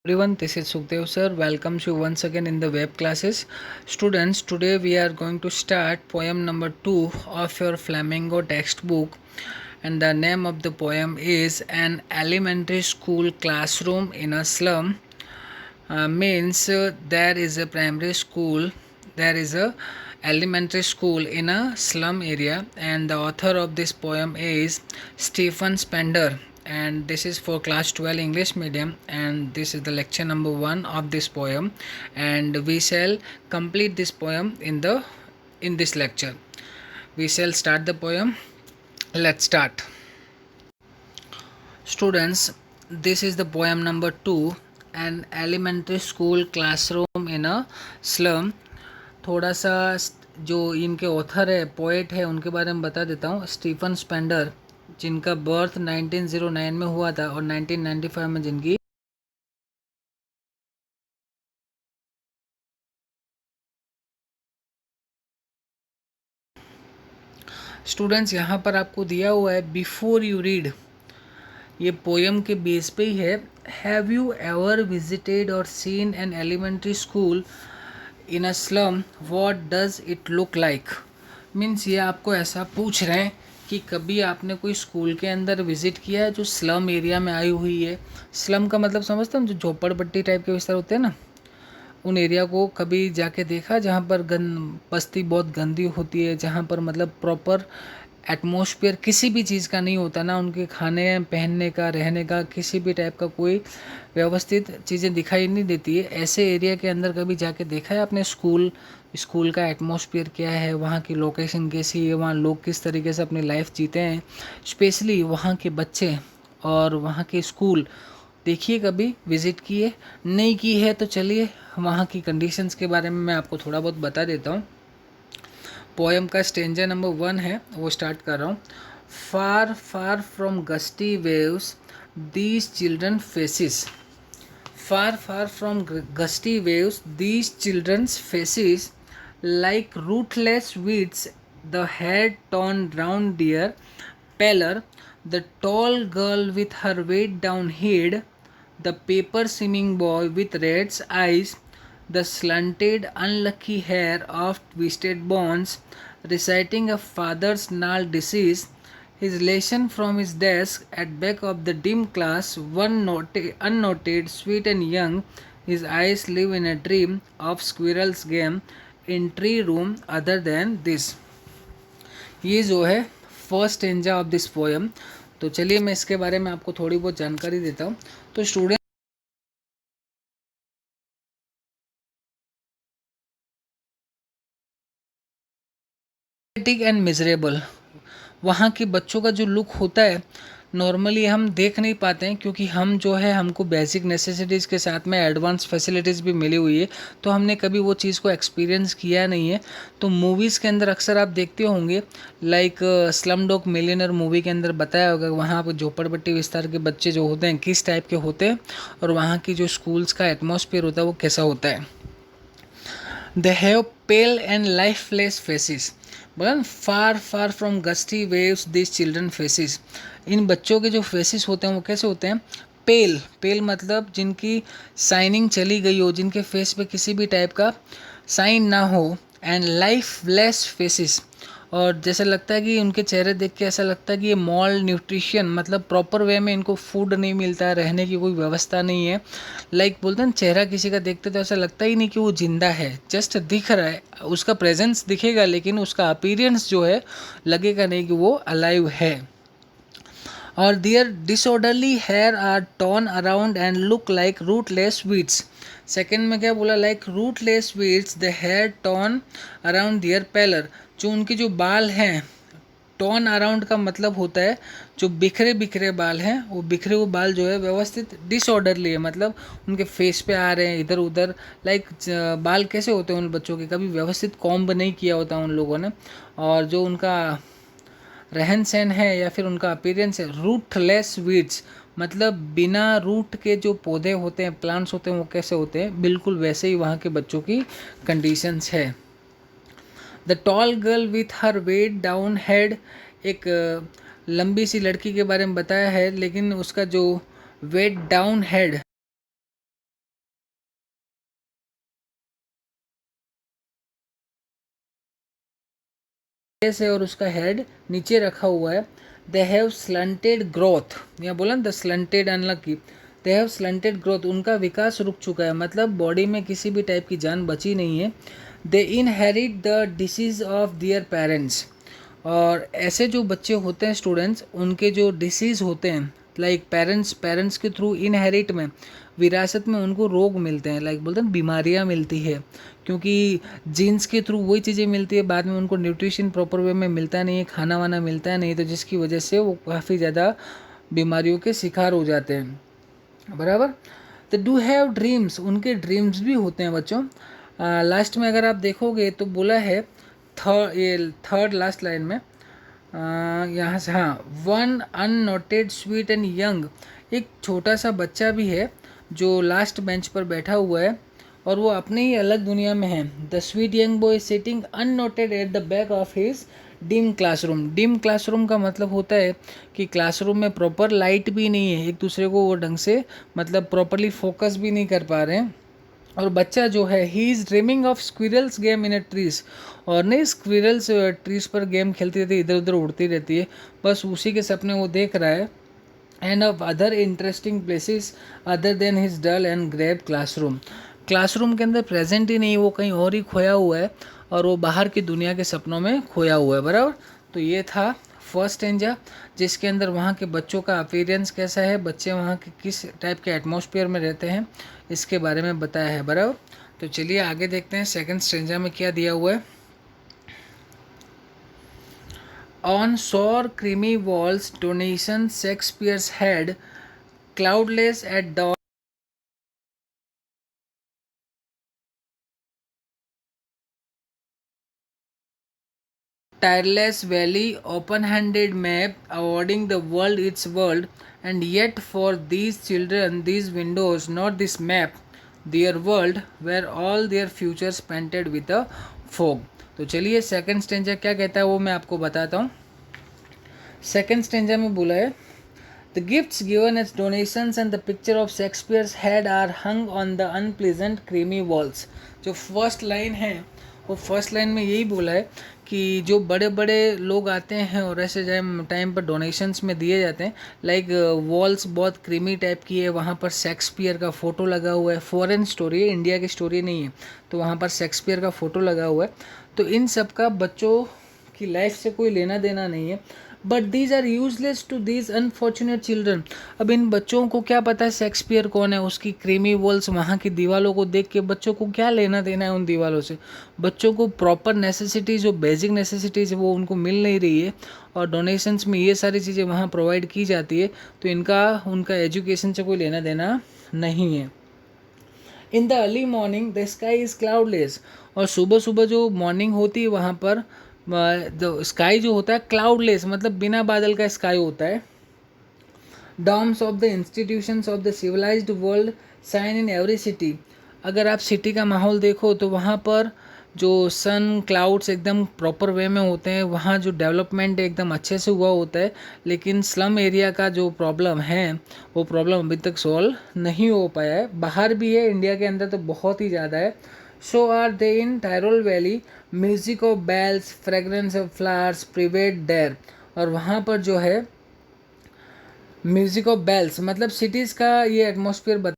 Everyone, this is Sukhdev sir. Welcomes you once again in the web classes. Students, today we are going to start poem number 2 of your Flamingo textbook, and the name of the poem is An Elementary School Classroom in a Slum. Means there is a primary school, there is a elementary school in a slum area, and the author of this poem is Stephen Spender, and this is for class 12 English medium, and this is the lecture number 1 of this poem, and we shall complete this poem in this lecture. We shall start the poem. Let's start. Students, this is the poem number 2, An Elementary School Classroom in a Slum. थोड़ा सा जो इनके author है, poet है, उनके बारे में बता देता हूँ. स्टीफन स्पेंडर, जिनका बर्थ 1909 में हुआ था और 1995 में जिनकी स्टूडेंट्स यहाँ पर आपको दिया हुआ है बिफोर यू रीड. ये पोएम के बेस पे ही है. Have you ever visited or seen an elementary school in a slum, what does it look like. Means ये आपको ऐसा पूछ रहे हैं कि कभी आपने कोई स्कूल के अंदर विज़िट किया है जो स्लम एरिया में आई हुई है. स्लम का मतलब समझते हैं, जो झोपड़पट्टी टाइप के विस्तार होते हैं ना, उन एरिया को कभी जाके देखा जहाँ पर बस्ती बहुत गंदी होती है, जहाँ पर मतलब प्रॉपर एटमॉस्फेयर किसी भी चीज़ का नहीं होता ना, उनके खाने पहनने का, रहने का, किसी भी टाइप का कोई व्यवस्थित चीज़ें दिखाई नहीं देती है. ऐसे एरिया के अंदर कभी जाके देखा है आपने स्कूल का एटमॉस्फेयर क्या है, वहाँ की लोकेशन कैसी है, वहाँ लोग किस तरीके से अपनी लाइफ जीते हैं, स्पेशली वहाँ के बच्चे और वहाँ के स्कूल देखिए, कभी विज़िट किए. नहीं की है तो चलिए वहाँ की कंडीशंस के बारे में मैं आपको थोड़ा बहुत बता देता हूँ. पोएम का स्टेंजा नंबर 1 है, वो स्टार्ट कर रहा हूँ. Far far from gusty waves these children faces. Far far from gusty waves these children's faces, like rootless weeds, the hair torn round their pallor, the tall girl with her weight down head, the paper seeming boy with red eyes, the slanted unlucky hair of twisted bones, reciting a father's gnarled disease, his lesson from his desk at back of the dim class, unnoted, sweet and young, his eyes live in a dream of squirrel's game in tree room other than this. ये जो है first stanza of this poem. तो चलिए मैं इसके बारे में आपको थोड़ी बहुत जानकारी देता हूँ. तो स्टूडेंट एंड मिजरेबल, वहाँ के बच्चों का जो लुक होता है नॉर्मली हम देख नहीं पाते हैं, क्योंकि हम जो है हमको बेसिक नेसेसिटीज़ के साथ में एडवांस फैसिलिटीज़ भी मिली हुई है, तो हमने कभी वो चीज़ को एक्सपीरियंस किया नहीं है. तो मूवीज़ के अंदर अक्सर आप देखते होंगे, like slum dog millionaire movie के अंदर बताया होगा वहाँ पर झोपड़पट्टी विस्तार के बच्चे जो होते हैं किस टाइप के होते हैं और वहाँ की जो स्कूल्स का एटमॉस्फेयर होता है वो कैसा होता है. They have pale and lifeless faces. बगन far far from gusty waves this children faces. इन बच्चों के जो फेसिस होते हैं वो कैसे होते हैं? पेल. पेल मतलब जिनकी शाइनिंग चली गई हो, जिनके फेस पे किसी भी टाइप का साइन ना हो. एंड लाइफलेस फेसिस, और जैसा लगता है कि उनके चेहरे देख के ऐसा लगता है कि ये मॉल न्यूट्रिशन, मतलब प्रॉपर वे में इनको फूड नहीं मिलता, रहने की कोई व्यवस्था नहीं है. लाइक बोलते हैं चेहरा किसी का देखते तो ऐसा लगता ही नहीं कि वो जिंदा है, जस्ट दिख रहा है, उसका प्रेजेंस दिखेगा लेकिन उसका अपीयरेंस जो है लगेगा नहीं कि वो अलाइव है. और their disorderly hair are torn around and look like rootless weeds. Second में क्या बोला? Like rootless weeds the hair torn around their pallor. जो उनके जो बाल हैं, टॉर्न अराउंड का मतलब होता है जो बिखरे बिखरे बाल हैं, वो बिखरे हुए बाल जो है व्यवस्थित डिसऑर्डरली है, मतलब उनके फेस पे आ रहे हैं इधर उधर. लाइक बाल कैसे होते हैं उन बच्चों के, कभी व्यवस्थित कॉम्ब नहीं किया होता उन लोगों ने. और जो उनका रहन सहन है या फिर उनका अपीयरेंस है, रूटलेस वीड्स मतलब बिना रूट के जो पौधे होते हैं, प्लांट्स होते हैं, वो कैसे होते हैं, बिल्कुल वैसे ही वहाँ के बच्चों की कंडीशंस है. The tall girl with her weighed down head, एक लंबी सी लड़की के बारे में बताया है, लेकिन उसका जो वेट डाउन हेड फेस है और उसका हेड नीचे रखा हुआ है। दे हैव स्लंटेड ग्रोथ, यहाँ बोला ना the stunted unlucky, they have stunted growth, उनका विकास रुक चुका है, मतलब बॉडी में किसी भी टाइप की जान बची नहीं है। They inherit the disease of their parents, और ऐसे जो बच्चे होते हैं स्टूडेंट्स, उनके जो डिसीज़ होते हैं लाइक पेरेंट्स के थ्रू इनहेरिट में, विरासत में उनको रोग मिलते हैं, लाइक बोलते हैं बीमारियां मिलती है, क्योंकि जीन्स के थ्रू वही चीज़ें मिलती है, बाद में उनको न्यूट्रिशन प्रॉपर वे में मिलता नहीं है, खाना वाना मिलता नहीं, तो जिसकी वजह से वो काफ़ी ज़्यादा बीमारियों के शिकार हो जाते हैं, बराबर। तो डू हैव ड्रीम्स, उनके ड्रीम्स भी होते हैं बच्चों। लास्ट में अगर आप देखोगे तो बोला है थर्ड लास्ट लाइन में, यहाँ से, हाँ, one unnoted sweet and young, एक छोटा सा बच्चा भी है जो लास्ट बेंच पर बैठा हुआ है और वो अपने ही अलग दुनिया में है। The sweet young boy sitting unnoted at the back of his dim classroom. Dim classroom का मतलब होता है कि क्लासरूम में प्रॉपर लाइट भी नहीं है, एक दूसरे को वो ढंग से मतलब प्रॉपरली फोकस भी नहीं कर पा रहे हैं। और बच्चा जो है he is dreaming of squirrels game in a trees, और नहीं स्क्विरल्स ट्रीज पर गेम खेलती रहती है, इधर उधर उड़ती रहती है, बस उसी के सपने वो देख रहा है। And of other interesting places other than his dull and grave classroom, classroom के अंदर प्रेजेंट ही नहीं, वो कहीं और ही खोया हुआ है और वो बाहर की दुनिया के सपनों में खोया हुआ है, बराबर। तो ये था फर्स्ट स्टेंजा, जिसके अंदर वहाँ के बच्चों का अपीयरेंस कैसा है, बच्चे वहाँ के किस टाइप के एटमॉस्फेयर में रहते हैं, इसके बारे में बताया है, बराबर। तो चलिए आगे देखते हैं सेकंड स्टेंजा में क्या दिया हुआ है। On sour creamy walls donation Shakespeare's head cloudless at dawn, tireless valley, open-handed map, awarding the world its world, and yet for these children, these windows, not this map, their world, where all their futures painted with a fog। तो चलिए second stanza क्या कहता है वो मैं आपको बताता हूँ। सेकंड स्टेंजा में बोला है the gifts given as donations and the picture of Shakespeare's head are hung on the unpleasant creamy walls. जो फर्स्ट लाइन है वो फर्स्ट लाइन में यही बोला है कि जो बड़े बड़े लोग आते हैं और ऐसे टाइम पर डोनेशंस में दिए जाते हैं, लाइक वॉल्स बहुत क्रीमी टाइप की है, वहाँ पर शेक्सपियर का फ़ोटो लगा हुआ है, फॉरेन स्टोरी है, इंडिया की स्टोरी नहीं है, तो वहाँ पर शेक्सपियर का फ़ोटो लगा हुआ है। तो इन सब का बच्चों की लाइफ से कोई लेना देना नहीं है, but these are useless to these unfortunate children. अब इन बच्चों को क्या पता है शेक्सपियर कौन है, उसकी क्रीमी वॉल्स वहाँ की दीवारों को देख के बच्चों को क्या लेना देना है उन दीवारों से। बच्चों को प्रॉपर नेसेसिटीज़, जो बेसिक नेसेसिटीज़ है वो उनको मिल नहीं रही है, और डोनेशंस में ये सारी चीज़ें वहाँ प्रोवाइड की जाती है, तो इनका उनका एजुकेशन से कोई लेना देना नहीं है। In the early morning the sky is cloudless, और सुबह सुबह जो मॉर्निंग होती है वहाँ पर जो स्काई जो होता है क्लाउडलेस, मतलब बिना बादल का स्काई होता है। Domes of the institutions of the civilised world sign in every city. अगर आप सिटी का माहौल देखो तो वहाँ पर जो सन क्लाउड्स एकदम प्रॉपर वे में होते हैं, वहाँ जो डेवलपमेंट एकदम अच्छे से हुआ होता है, लेकिन स्लम एरिया का जो प्रॉब्लम है वो प्रॉब्लम अभी तक सॉल्व नहीं हो पाया है। बाहर भी है, इंडिया के अंदर तो बहुत ही ज़्यादा है। So are they in Tyrol valley, music of bells, fragrance of flowers prevail there, और वहाँ पर जो है म्यूजिक ऑफ बेल्स मतलब सिटीज़ का ये एटमॉस्फेयर बता।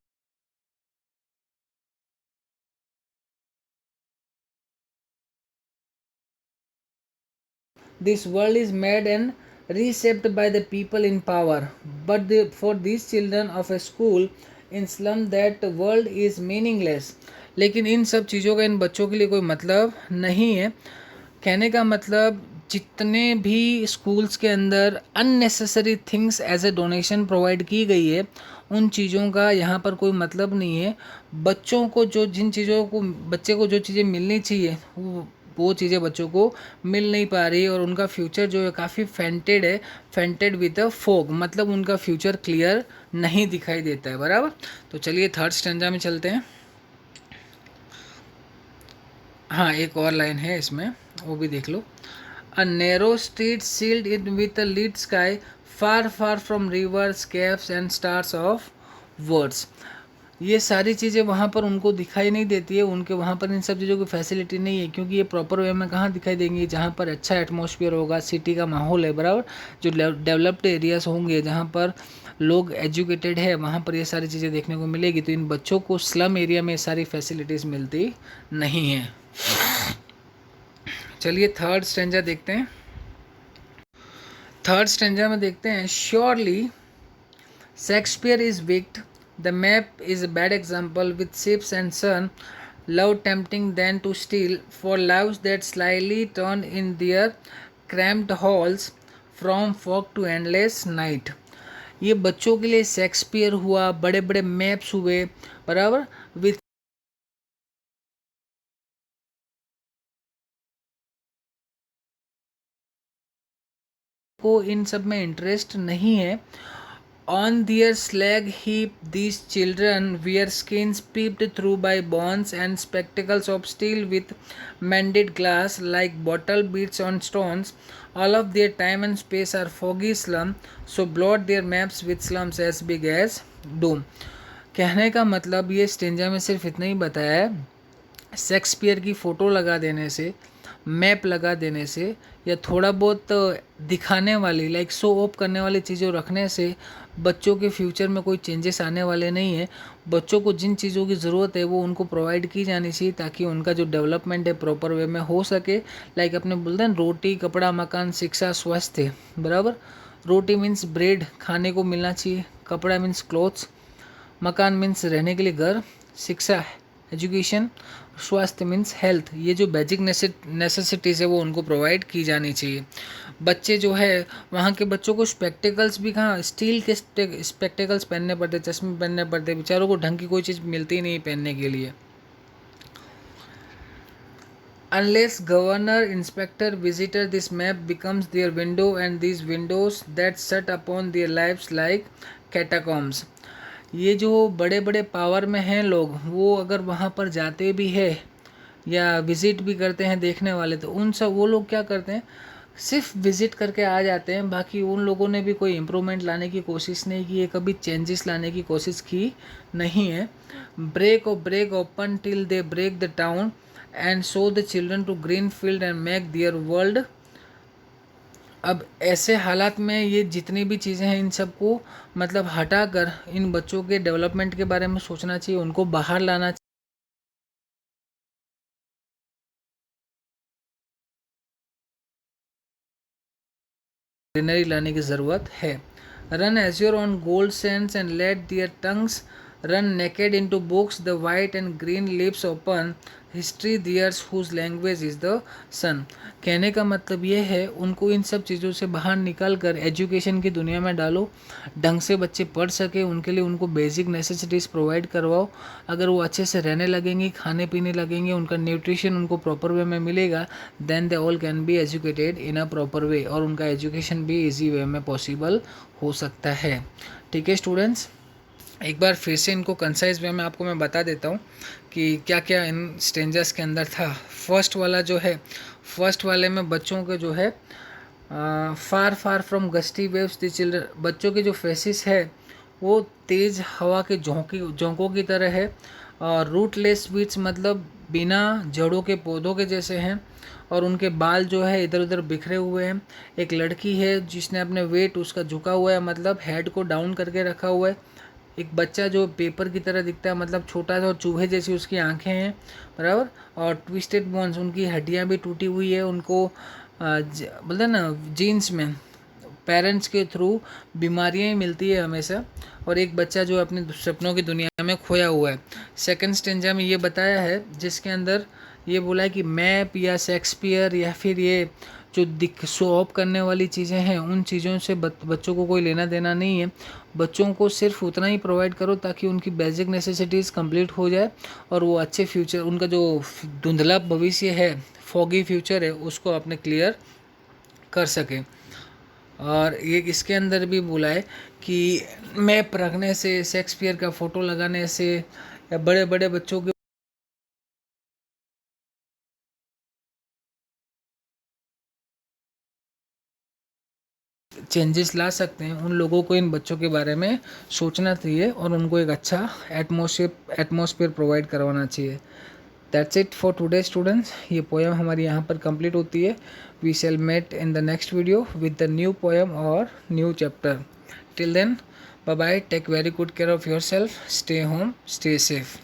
This world is made and reshaped by the people in power, but for these children of a school in slum that world is meaningless। लेकिन इन सब चीज़ों का इन बच्चों के लिए कोई मतलब नहीं है। कहने का मतलब जितने भी स्कूल्स के अंदर unnecessary things as a donation provide की गई है, उन चीज़ों का यहाँ पर कोई मतलब नहीं है। बच्चों को जो जिन चीज़ों को बच्चे को जो चीज़ें मिलनी चाहिए वो चीज़ें बच्चों को मिल नहीं पा रही, और उनका फ्यूचर जो है काफ़ी फेंटेड है, फेंटेड विद अ फोग, मतलब उनका फ्यूचर क्लियर नहीं दिखाई देता है, बराबर। तो चलिए थर्ड स्टैंजा में चलते हैं। हाँ, एक और लाइन है इसमें, वो भी देख लो। A narrow street sealed in with a lead sky far far from rivers caves and stars of words. ये सारी चीज़ें वहाँ पर उनको दिखाई नहीं देती है, उनके वहाँ पर इन सब चीज़ों की फैसिलिटी नहीं है, क्योंकि ये प्रॉपर वे में कहाँ दिखाई देंगी, जहाँ पर अच्छा एटमॉस्फेयर होगा, सिटी का माहौल है बराबर, जो डेवलप्ड एरियाज होंगे जहाँ पर लोग एजुकेटेड है, वहाँ पर ये सारी चीज़ें देखने को मिलेगी। तो इन बच्चों को स्लम एरिया में सारी फैसिलिटीज़ मिलती नहीं है। चलिए थर्ड स्टेंजा देखते हैं। थर्ड स्टेंजा में देखते हैं, surely Shakespeare is wicked. The map is a bad example with ships and sun, love tempting then to steal, for lives that slyly turn in their cramped halls from fog to endless night. ये बच्चों के लिए Shakespeare हुआ, बड़े बड़े maps हुए बराबर, with को इन सब में इंटरेस्ट नहीं है। On their slag heap these children wear skins peeped through by bonds and spectacles of steel with mended glass like bottle beads on stones. All of their time and space are foggy slum, so blot their maps with slums as big as doom. कहने का मतलब ये stanza में सिर्फ इतना ही बताया है, Shakespeare की फ़ोटो लगा देने से, मैप लगा देने से, या थोड़ा बहुत दिखाने वाली लाइक शो ऑफ करने वाली चीज़ों रखने से बच्चों के फ्यूचर में कोई चेंजेस आने वाले नहीं है। बच्चों को जिन चीज़ों की ज़रूरत है वो उनको प्रोवाइड की जानी चाहिए, ताकि उनका जो डेवलपमेंट है प्रॉपर वे में हो सके। लाइक अपने बोलते हैं रोटी कपड़ा मकान शिक्षा स्वास्थ्य बराबर। रोटी मीन्स ब्रेड खाने को मिलना चाहिए, कपड़ा मीन्स क्लोथ्स, मकान मीन्स रहने के लिए घर, शिक्षा एजुकेशन, स्वास्थ्य मीन्स हेल्थ। ये जो बेसिक नेसेसिटीज़ है वो उनको प्रोवाइड की जानी चाहिए। बच्चे जो है वहाँ के बच्चों को स्पेक्टिकल्स भी कहाँ, स्टील के स्पेक्टिकल्स पहनने पड़ते, चश्मे पहनने पड़ते, बेचारों को ढंग की कोई चीज़ मिलती नहीं पहनने के लिए। Unless governor, inspector, visitor, this map becomes their window, and these windows that shut upon their lives like catacombs. ये जो बड़े बड़े पावर में हैं लोग, वो अगर वहाँ पर जाते भी है या विज़िट भी करते हैं देखने वाले, तो उन सब वो लोग क्या करते हैं, सिर्फ विज़िट करके आ जाते हैं। बाकी उन लोगों ने भी कोई इम्प्रूवमेंट लाने की कोशिश नहीं की है, कभी चेंजेस लाने की कोशिश की नहीं है। Break open till they break the town and show the children to green field and make their world. अब ऐसे हालात में ये जितनी भी चीज़ें हैं इन सबको मतलब हटा कर इन बच्चों के डेवलपमेंट के बारे में सोचना चाहिए, उनको बाहर लाना चाहिए, ग्रीनरी लाने की ज़रूरत है। Run azure on gold sands and let their tongues run naked into books the white and green lips open history theirs whose language is the sun. कहने का मतलब ये है, उनको इन सब चीज़ों से बाहर निकाल कर एजुकेशन की दुनिया में डालो, ढंग से बच्चे पढ़ सके, उनके लिए उनको बेसिक नेसेसिटीज़ प्रोवाइड करवाओ। अगर वो अच्छे से रहने लगेंगे, खाने पीने लगेंगे, उनका न्यूट्रिशन उनको प्रॉपर वे में मिलेगा, then they all can be educated in a proper way, और उनका एजुकेशन भी ईजी वे में पॉसिबल हो सकता है। ठीक है स्टूडेंट्स, एक बार फिर से इनको कंसाइज वे में आपको मैं बता देता हूँ कि क्या क्या इन स्टेंजर्स के अंदर था। फर्स्ट वाला जो है, फर्स्ट वाले में बच्चों के जो है far far from gusty waves the children, बच्चों के जो फेसिस है वो तेज़ हवा के झोंकों की तरह है, और रूटलेस वीड्स मतलब बिना जड़ों के पौधों के जैसे हैं, और उनके बाल जो है इधर उधर बिखरे हुए हैं। एक लड़की है जिसने अपने वेट उसका झुका हुआ है, मतलब हेड को डाउन करके रखा हुआ है। एक बच्चा जो पेपर की तरह दिखता है, मतलब छोटा सा और चूहे जैसी उसकी आंखें हैं बराबर, और ट्विस्टेड बोन्स, उनकी हड्डियां भी टूटी हुई है, उनको बोलते हैं ना जीन्स में पेरेंट्स के थ्रू बीमारियां ही मिलती है हमेशा। और एक बच्चा जो अपने सपनों की दुनिया में खोया हुआ है। सेकंड स्टेंजा में ये बताया है जिसके अंदर ये बोला है कि मैप या शेक्सपियर या फिर ये जो दिख शो ऑफ करने वाली चीज़ें हैं उन चीज़ों से बच्चों को कोई लेना देना नहीं है। बच्चों को सिर्फ उतना ही प्रोवाइड करो ताकि उनकी बेसिक नेसेसिटीज़ कंप्लीट हो जाए, और वो अच्छे फ्यूचर, उनका जो धुंधला भविष्य है, फॉगी फ्यूचर है, उसको अपने क्लियर कर सकें। और ये इसके अंदर भी बोला है कि मैप रखने से, शेक्सपियर का फ़ोटो लगाने से, या बड़े बड़े बच्चों के चेंजेस ला सकते हैं, उन लोगों को इन बच्चों के बारे में सोचना चाहिए और उनको एक अच्छा एटमॉस्फेयर प्रोवाइड करवाना चाहिए। That's it for today students. ये पोएम हमारी यहाँ पर कंप्लीट होती है। We shall met in the next video with the new poem और new chapter. Till then, bye bye, take very good care of your self, stay home, stay safe.